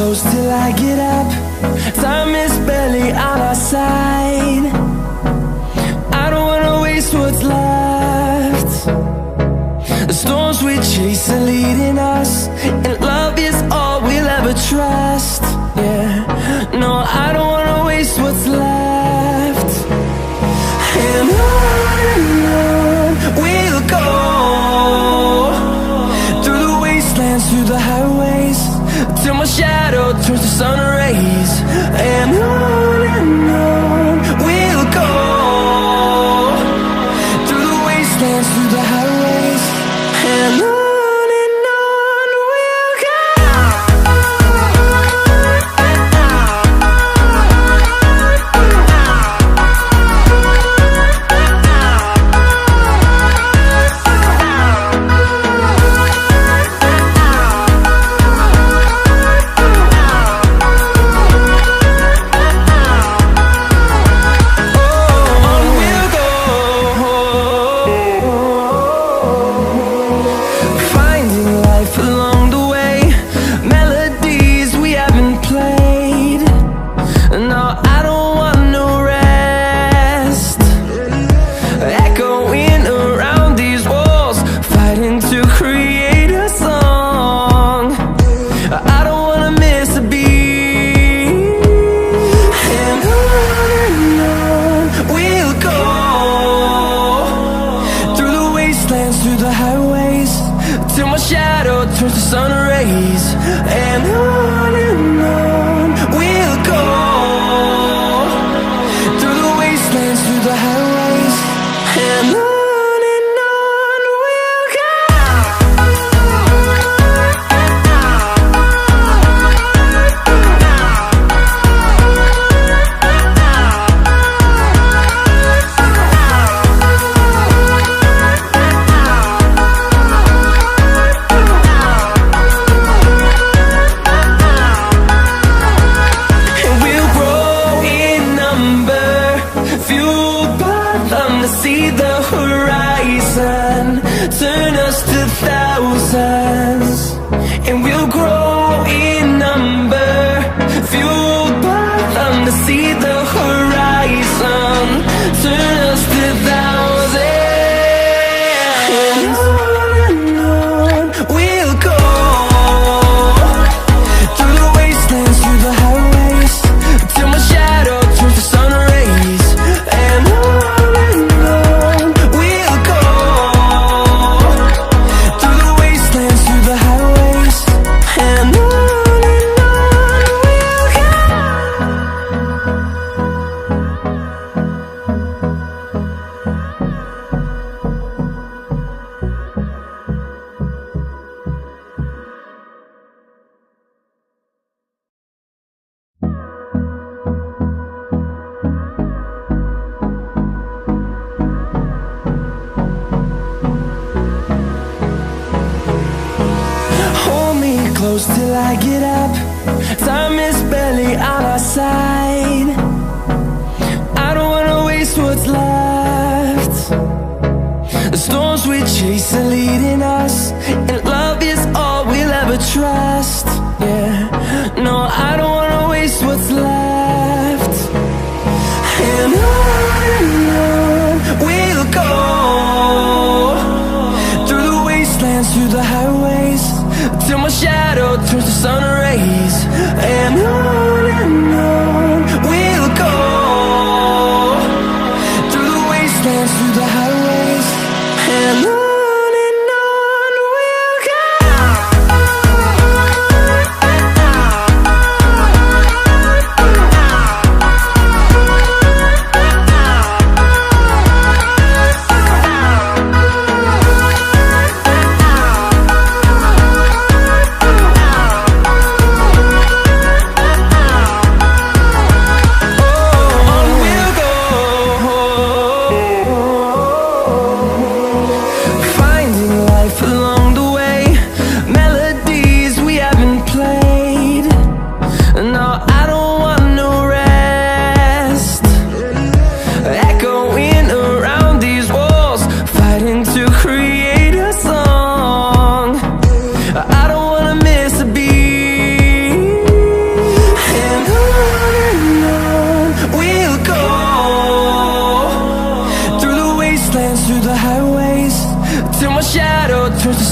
close till I get up. Time is barely on our side. I don't wanna waste what's left. The storms we chase are leading us, and love is all we'll ever trust. Yeah, no, I don't wanna waste what's left. And on we'll go, through the wastelands, through the highways, till my shadow turns to sun rays. And on we'll go, through the wastelands, through the highways, and on we'll go. Till I get up, time is barely on our side. I don't wanna waste what's left. The storms we chase are leading us, and love is all we'll ever trust. Yeah, no, I don't wanna waste what's left. And on we'll go, through the wastelands, through the highways, till my shadow turns to sun rays. And on we'll go, through the wastelands, through the highways, and on we'll go. plans through the highways till my shadow turns to